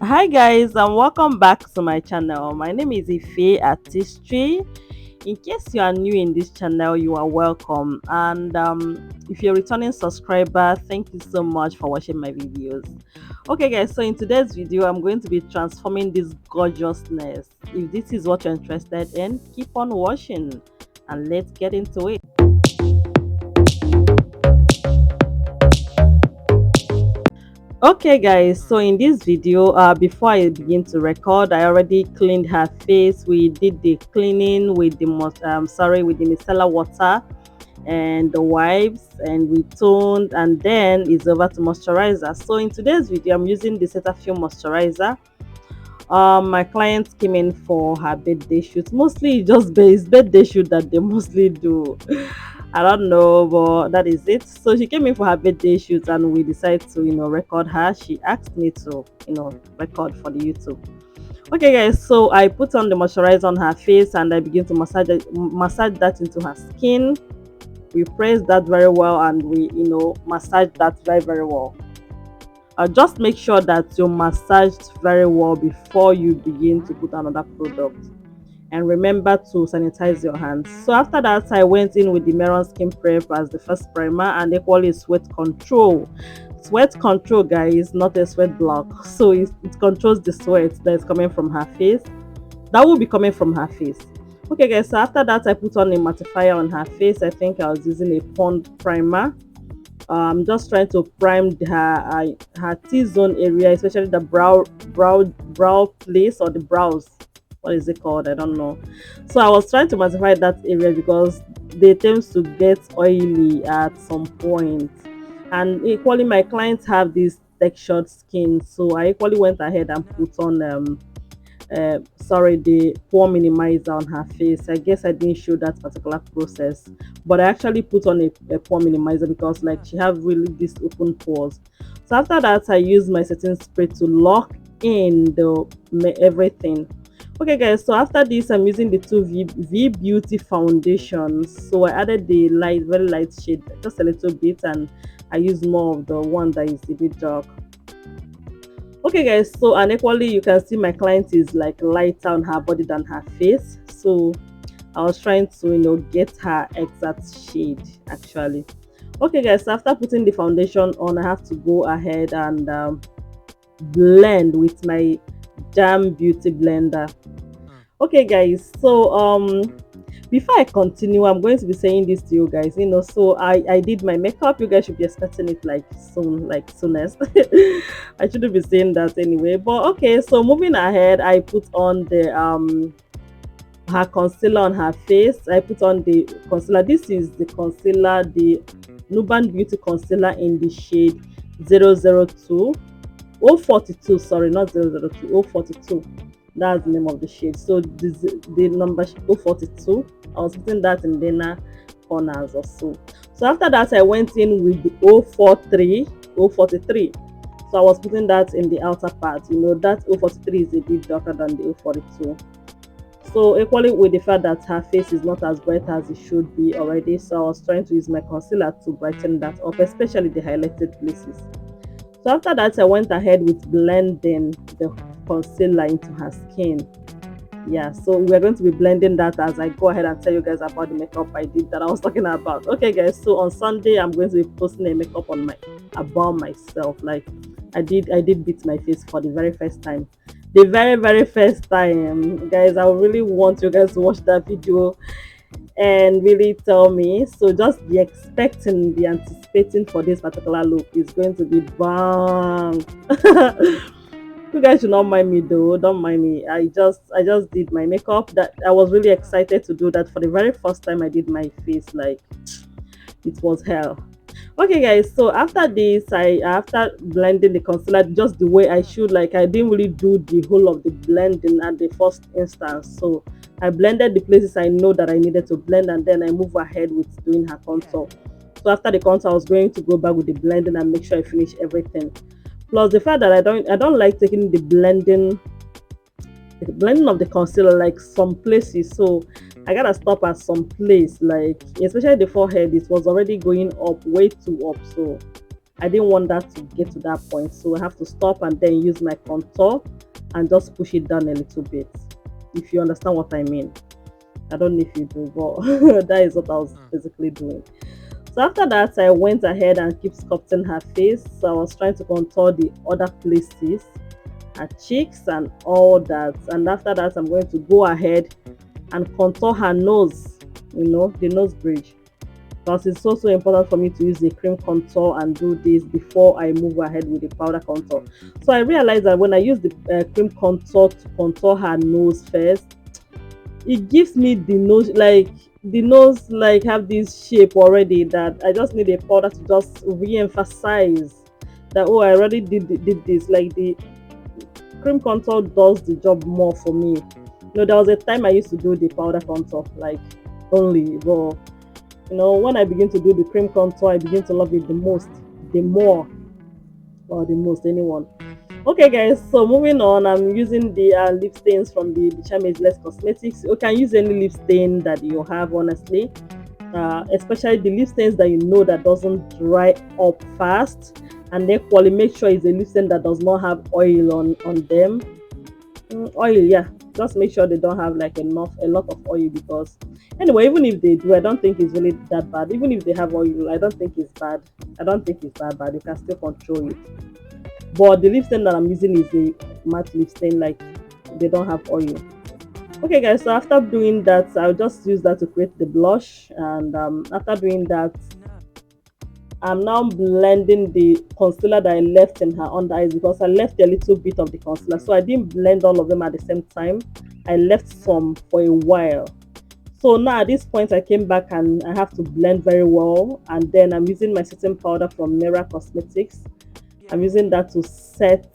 Hi guys, and welcome back to my channel. My name is Ife Artistry. In case you are new in this channel, you are welcome. And if you're a returning subscriber, thank you so much for watching my videos. Okay guys, so in today's video, I'm going to be transforming this gorgeousness. If this is what you're interested in, keep on watching and let's get into it. Okay guys, so in this video, before I begin to record, I already cleaned her face. We did the cleaning with the with the micellar water and the wipes, and we toned, and then it's over to moisturizer. So in today's video, I'm using the Cetaphil moisturizer. My clients came in for her birthday shoot. Mostly just it's birthday shoot that they mostly do. I don't know, but that is it. So she came in for her birthday shoot, and we decided to, record her. She asked me to, record for the YouTube. Okay, guys. So I put on the moisturizer on her face, and I begin to massage that into her skin. We press that very well, and we, massage that very very well. Just make sure that you massaged very well before you begin to put another product, and remember to sanitize your hands. So after that, I went in with the Meron Skin Prep as the first primer, and equally sweat control. Sweat control, guys, not a sweat block. So it controls the sweat that is coming from her face. That will be coming from her face. Okay, guys. So after that, I put on a mattifier on her face. I think I was using a pond primer. I'm just trying to prime her T-zone area, especially the brow place, or the brows. What is it called? I don't know. So I was trying to mattify that area because they tend to get oily at some point. And equally, my clients have this textured skin, so I equally went ahead and put on the pore minimizer on her face. I guess I didn't show that particular process, but I actually put on a pore minimizer because like she have really these open pores. So after that, I use my setting spray to lock in everything. Okay guys, so after this, I'm using the two V Beauty foundations. So I added the light, very light shade, just a little bit, and I use more of the one that is a bit dark. Okay guys, so and equally you can see my client is like lighter on her body than her face. So I was trying to, get her exact shade actually. Okay guys, so after putting the foundation on, I have to go ahead and blend with my Jam Beauty blender. Okay guys, so before I continue, I'm going to be saying this to you guys. So I did my makeup. You guys should be expecting it like soon, like soonest. I shouldn't be saying that anyway, but okay. So moving ahead, I put on the her concealer on her face. I put on the concealer. This is the concealer, the Nuban Beauty concealer in the shade 002. 042, sorry, not 002, 042. That's the name of the shade. So the number 042, I was putting that in the inner corners or so. So after that, I went in with the 043, 043. So I was putting that in the outer part. That 043 is a bit darker than the 042. So equally with the fact that her face is not as bright as it should be already, so I was trying to use my concealer to brighten that up, especially the highlighted places. So after that, I went ahead with blending the concealer into her skin. Yeah, so we're going to be blending that as I go ahead and tell you guys about the makeup I did that I was talking about. Okay guys, so on Sunday I'm going to be posting a makeup on my about myself. Like I did beat my face for the very first time. The very very first time, guys. I really want you guys to watch that video and really tell me. So just be expecting, be anticipating for this particular look. It's going to be bang. You guys should not mind me though. Don't mind me. I just did my makeup. That I was really excited to do that for the very first time I did my face. Like it was hell. Okay guys, so after this, after blending the concealer just the way I should, like I didn't really do the whole of the blending at the first instance. So I blended the places I know that I needed to blend, and then I move ahead with doing her contour. So after the contour, I was going to go back with the blending and make sure I finish everything. Plus the fact that I don't like taking the blending of the concealer like some places. So I gotta stop at some place, like especially the forehead. It was already going up way too up. So I didn't want that to get to that point, so I have to stop and then use my contour and just push it down a little bit, if you understand what I mean. I don't know if you do, but that is what I was basically doing. So after that, I went ahead and keep sculpting her face. So I was trying to contour the other places, her cheeks and all that. And after that, I'm going to go ahead and contour her nose, the nose bridge. Because it's also important for me to use the cream contour and do this before I move ahead with the powder contour. So I realized that when I use the cream contour to contour her nose first, it gives me the nose like have this shape already, that I just need a powder to just re-emphasize that, oh, I already did this. Like the cream contour does the job more for me. There was a time I used to do the powder contour like only, but when I begin to do the cream contour, I begin to love it the most, the more, or the most, anyone. Okay, guys, so moving on, I'm using the lip stains from the Becharmageless Cosmetics. You can use any lip stain that you have, honestly, especially the lip stains that that doesn't dry up fast, and equally make sure it's a lip stain that does not have oil on them. Oil, yeah, just make sure they don't have like a lot of oil, because anyway, even if they do, I don't think it's really that bad. Even if they have oil, I don't think it's bad. I don't think it's that bad. You can still control it. But the lip stain that I'm using is a matte lip stain, like they don't have oil. Okay, guys, so after doing that, I'll just use that to create the blush. And after doing that, I'm now blending the concealer that I left in her under eyes, because I left a little bit of the concealer, so I didn't blend all of them at the same time. I left some for a while. So now at this point, I came back and I have to blend very well. And then I'm using my setting powder from Merak Cosmetics. I'm using that to set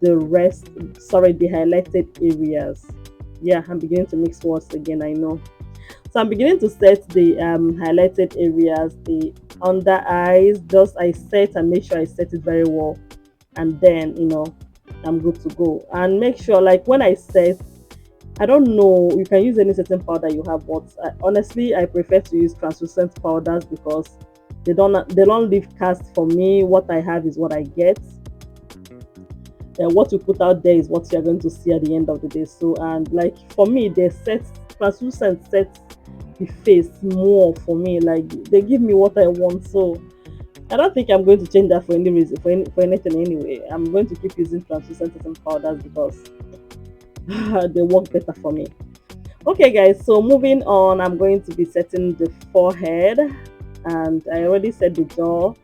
the rest, sorry, the highlighted areas. Yeah, I'm beginning to mix words again, I know. So I'm beginning to set the highlighted areas, the under eyes. Just I set and make sure I set it very well, and then I'm good to go. And make sure, like, when I set, I don't know, you can use any setting powder you have, but honestly, I prefer to use translucent powders, because they don't leave cast for me. What I have is what I get. What you put out there is what you're going to see at the end of the day. So, and like for me, they set translucent sets the face more for me. Like they give me what I want. So I don't think I'm going to change that for any reason, for anything anyway. I'm going to keep using translucent setting powders, because they work better for me. Okay, guys, so moving on, I'm going to be setting the forehead, and I already set the jaw,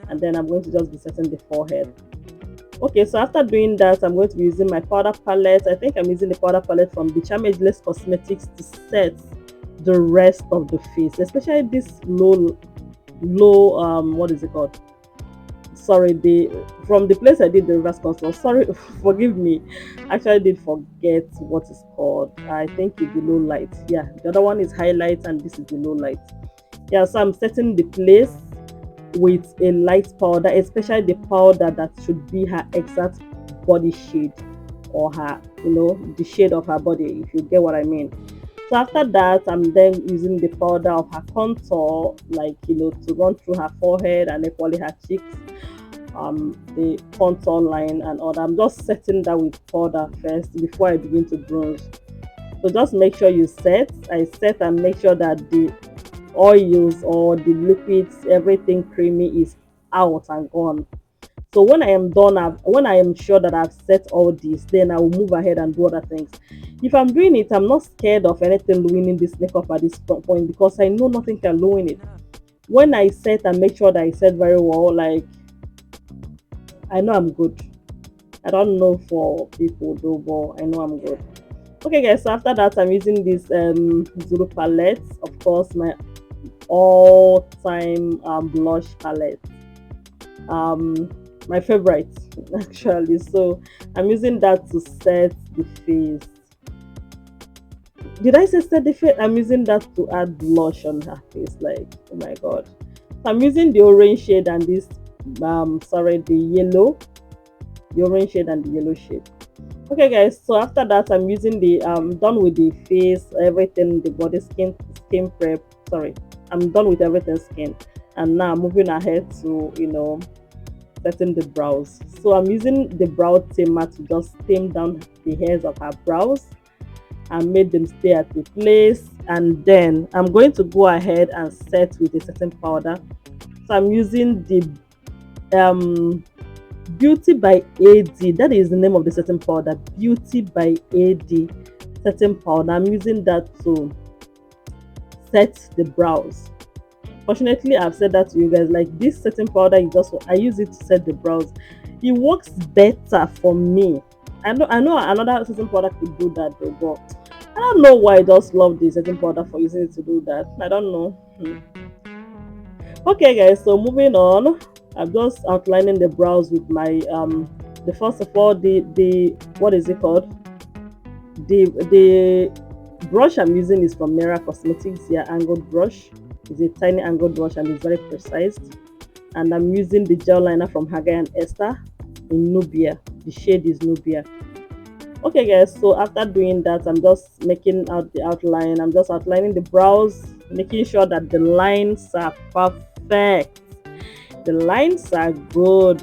and then I'm going to just be setting the forehead. Okay, so after doing that, I'm going to be using my powder palette. I think I'm using the powder palette from Becharmageless Cosmetics to set the rest of the face, especially this low what is it called, sorry, the from the place I did the reverse contour, sorry, forgive me, actually I did forget what it's called. I think it's the low light. Yeah, the other one is highlight and this is the low light. Yeah, so I'm setting the place with a light powder, especially the powder that should be her exact body shade, or her, the shade of her body, if you get what I mean. So after that, I'm then using the powder of her contour, like, to run through her forehead and equally her cheeks, the contour line and all that. I'm just setting that with powder first before I begin to bronze. So just make sure you set. I set and make sure that the oils or the liquids, everything creamy is out and gone. So when I am done, when I am sure that I've set all this, then I will move ahead and do other things. If I'm doing it, I'm not scared of anything ruining this makeup at this point, because I know nothing can ruin it. When I set and make sure that I set very well, like, I know I'm good. I don't know for people though, but I know I'm good. Okay, guys, so after that, I'm using this Zulu palette, of course, my all-time blush palette, my favorite actually. So I'm using that to set the face. Did I say set the face? I'm using that to add blush on her face. Like, oh my god. So I'm using the orange shade and this sorry, the yellow, the orange shade and the yellow shade. Okay, guys, so after that, I'm using the done with the face, everything, the body, skin prep. Sorry, I'm done with everything skin, and now moving ahead to setting the brows. So I'm using the brow tamer to just tame down the hairs of her brows and make them stay at the place. And then I'm going to go ahead and set with a setting powder. So I'm using the um Beauty by AD. That is the name of the setting powder. Beauty by AD setting powder. I'm using that to set the brows. Fortunately, I've said that to you guys. Like this setting powder is just I use it to set the brows. It works better for me. I know another setting powder could do that though, but I don't know why I just love the setting powder for using it to do that. I don't know. Okay guys, so moving on. I'm just outlining the brows with my the first of all the what is it called? The brush I'm using is from Merak Cosmetics, yeah, angled brush. It's a tiny angled brush and it's very precise. And I'm using the gel liner from Hagai and Esther in Nubia. The shade is Nubia. Okay guys, so after doing that, I'm just making out the outline. I'm just outlining the brows, making sure that the lines are perfect. The lines are good.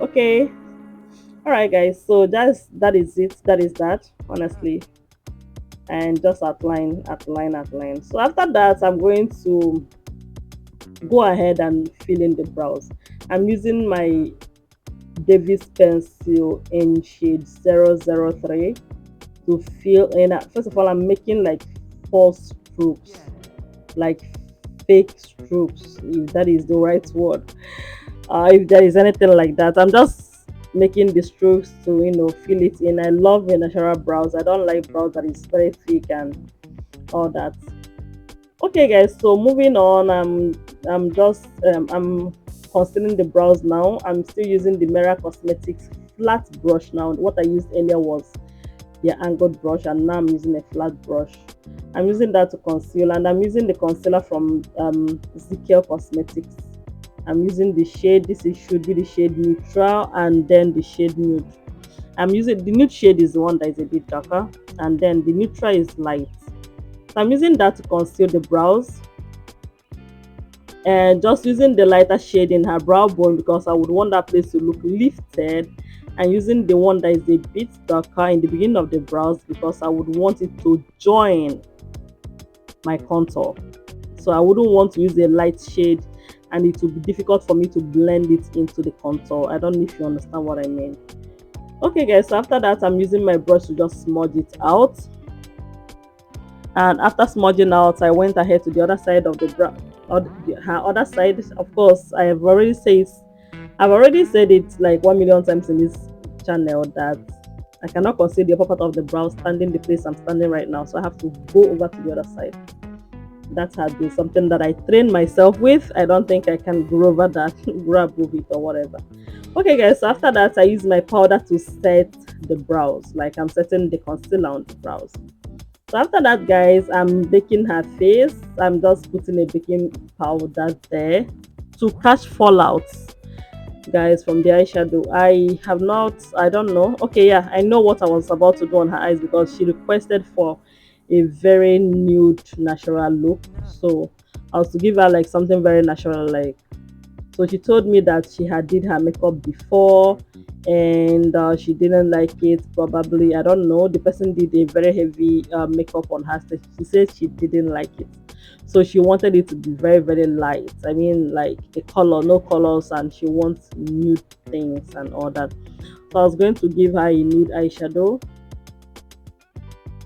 Okay. All right guys, so that is it. That is that, honestly. And just outline. So after that, I'm going to go ahead and fill in the brows. I'm using my Davis pencil in shade 003 to fill in. First of all, I'm making like four strokes, like fake strokes, if that is the right word. If there is anything like that, I'm just making the strokes to fill it in. I love a natural brows. I don't like brows that is very thick and all that. Okay guys, so moving on, I'm just I'm concealing the brows now. I'm still using the Merak Cosmetics flat brush now. What I used earlier was the angled brush, and now I'm using a flat brush. I'm using that to conceal, and I'm using the concealer from Zikel Cosmetics. I'm using the shade, should be the shade neutral, and then the shade nude. I'm using the nude shade is the one that is a bit darker, and then the neutral is light. So I'm using that to conceal the brows, and just using the lighter shade in her brow bone because I would want that place to look lifted, and using the one that is a bit darker in the beginning of the brows because I would want it to join my contour. So I wouldn't want to use a light shade and it will be difficult for me to blend it into the contour. I don't know if you understand what I mean. Okay guys, so after that I'm using my brush to just smudge it out. And after smudging out, I went ahead to the other side of the brow, or her other side. Of course, I've already said it like 1 million times in this channel that I cannot conceal the upper part of the brow standing the place I'm standing right now. So I have to go over to the other side. That has been something that I trained myself with. I don't think I can grow over that, grab over it or whatever. Okay guys, so after that I use my powder to set the brows, like I'm setting the concealer on the brows. So after that guys, I'm baking her face. I'm just putting a baking powder there to catch fallouts, guys, from the eyeshadow. I don't know. Okay, yeah, I know what I was about to do on her eyes because she requested for a very nude natural look. So I was to give her like something very natural, like, so she told me that she had did her makeup before, and she didn't like it. Probably, I don't know, the person did a very heavy makeup on her, so she said she didn't like it. So she wanted it to be very very light. I mean, like a color, no colors, and she wants nude things and all that. So I was going to give her a nude eyeshadow.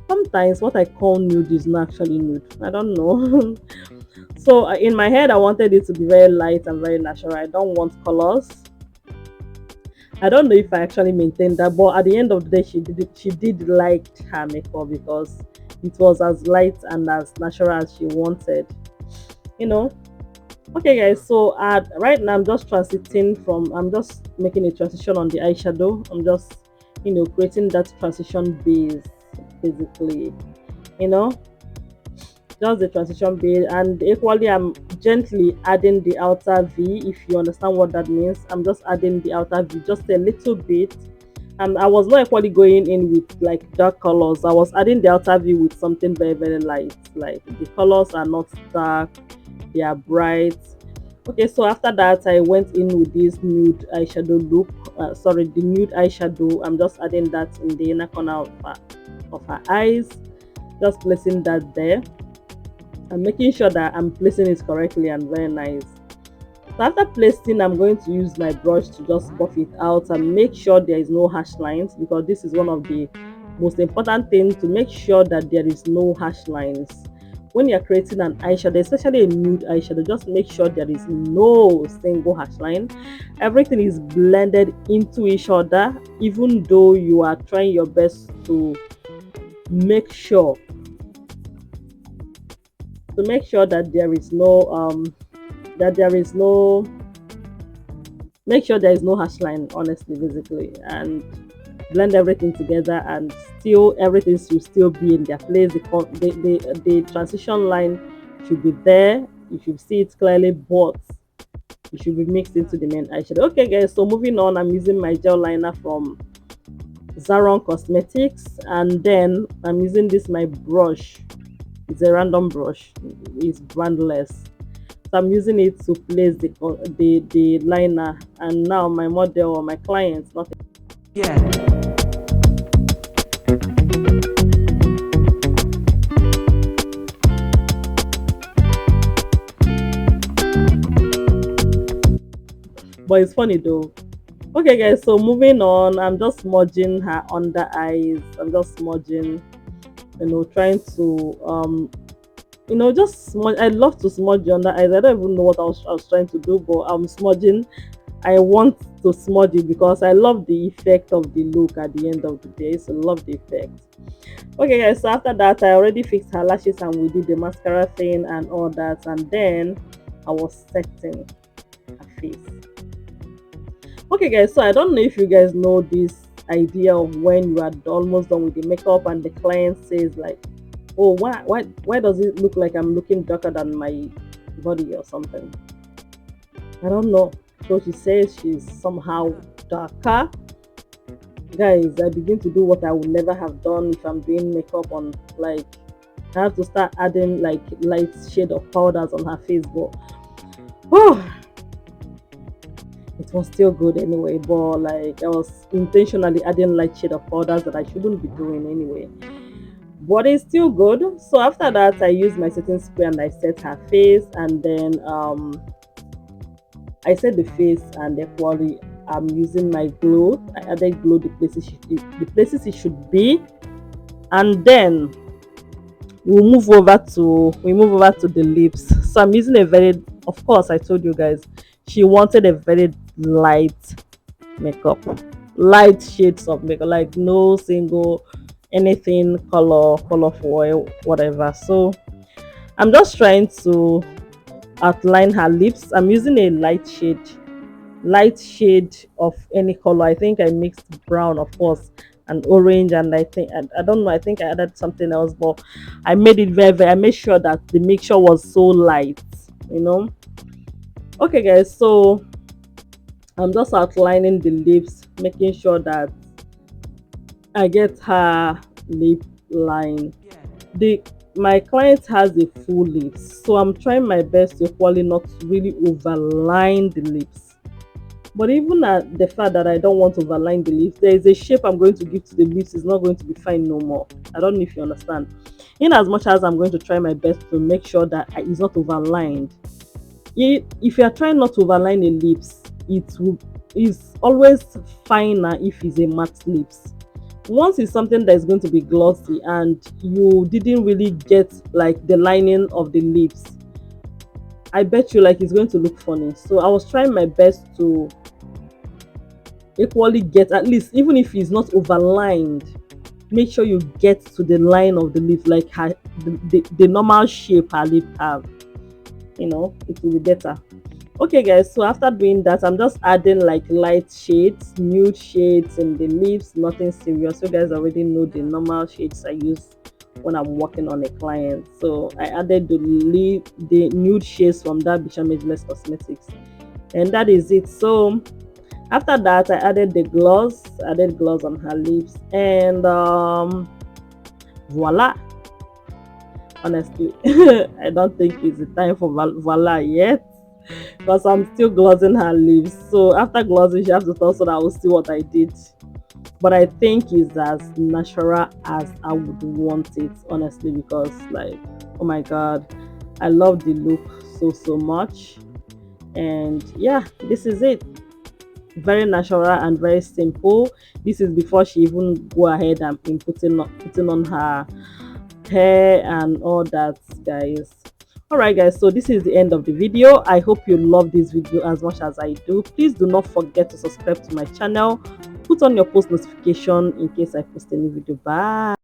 Sometimes what I call nude is not actually nude. I don't know. So in my head I wanted it to be very light and very natural. I don't want colors. I don't know if I actually maintained that, but at the end of the day, she did like her makeup because it was as light and as natural as she wanted. You know. Okay, guys. So right now I'm just making a transition on the eyeshadow. I'm just creating that transition base, basically. You know, just the transition base, and equally I'm gently adding the outer V. If you understand what that means, I'm just adding the outer V just a little bit. And I was not equally going in with like dark colors. I was adding the outer V with something very very light. Like the colors are not dark, they are bright. Okay, so after that, I went in with this nude eyeshadow look. Sorry, the nude eyeshadow. I'm just adding that in the inner corner of her eyes. Just placing that there. I'm making sure that I'm placing it correctly and very nice. So after placing, I'm going to use my brush to just buff it out and make sure there is no harsh lines, because this is one of the most important things, to make sure that there is no harsh lines. When you're creating an eyeshadow, especially a nude eyeshadow, just make sure there is no single harsh line. Everything is blended into each other, even though you are trying your best make sure make sure that there is no that there is no make sure there is no hash line, honestly, basically, and blend everything together, and still everything should still be in their place. The transition line should be there, you should see it clearly, but it should be mixed into the main eyeshadow. Okay guys, so moving on, I'm using my gel liner from Zaron Cosmetics, and then I'm using this my brush. It's a random brush, it's brandless. So I'm using it to place the liner, and now my model or my client, not. Yeah. But it's funny though. Okay guys, so moving on, I'm just smudging her under eyes. I'm just smudging, trying to just smudge. I love to smudge under eyes. I don't even know what I was trying to do, but I'm smudging. I want to smudge it because I love the effect of the look at the end of the day. So love the effect. Okay guys, so after that, I already fixed her lashes and we did the mascara thing and all that, and then I was setting her face. Okay guys, so I don't know if you guys know this idea of when you are almost done with the makeup and the client says like, oh, why does it look like I'm looking darker than my body or something? I don't know. So she says she's somehow darker. Guys, I begin to do what I would never have done if I'm doing makeup on, like, I have to start adding like light shade of powders on her face, but oh, it was still good anyway. But like, I was intentionally adding light shade of powders that I shouldn't be doing anyway, but it's still good. So after that, I used my setting spray and I set her face, and then I set the face, and equally I'm using my glow. I added glow the places it should be, and then we move over to the lips. So I'm using a very, of course, I told you guys she wanted a very light makeup, light shades of makeup, like no single anything colorful or whatever. So I'm just trying to outline her lips. I'm using a light shade of any color. I think I mixed brown, of course, and orange, and I don't know, I think I added something else, but I made it I made sure that the mixture was so light. Okay guys, so I'm just outlining the lips, making sure that I get her lip line. The My client has a full lips, so I'm trying my best to equally not really overline the lips. But even at the fact that I don't want to overline the lips, there is a shape I'm going to give to the lips. It's not going to be fine no more. I don't know if you understand. In as much as I'm going to try my best to make sure that it's not overlined. If you are trying not to overline the lips, it's always finer if it's a matte lips. Once it's something that is going to be glossy and you didn't really get like the lining of the lips, I bet you like it's going to look funny. So I was trying my best to equally get, at least even if it's not overlined, make sure you get to the line of the lip, like the normal shape her lip have. It will be better. Okay guys, so after doing that, I'm just adding like light shades, nude shades in the lips, nothing serious. You guys already know the normal shades I use when I'm working on a client. So I added the nude shades from that Becharmageless Cosmetics, and that is it. So after that, I added added gloss on her lips, and voila. Honestly, I don't think it's the time for voila yet, because I'm still glossing her lips. So after glossing, she has to tell so that I will see what I did. But I think it's as natural as I would want it, honestly, because like, oh my god, I love the look so much. And yeah, this is it. Very natural and very simple. This is before she even go ahead and putting on her hair and all that, guys. All right, guys, so this is the end of the video. I hope you love this video as much as I do. Please do not forget to subscribe to my channel, put on your post notification in case I post any video. Bye.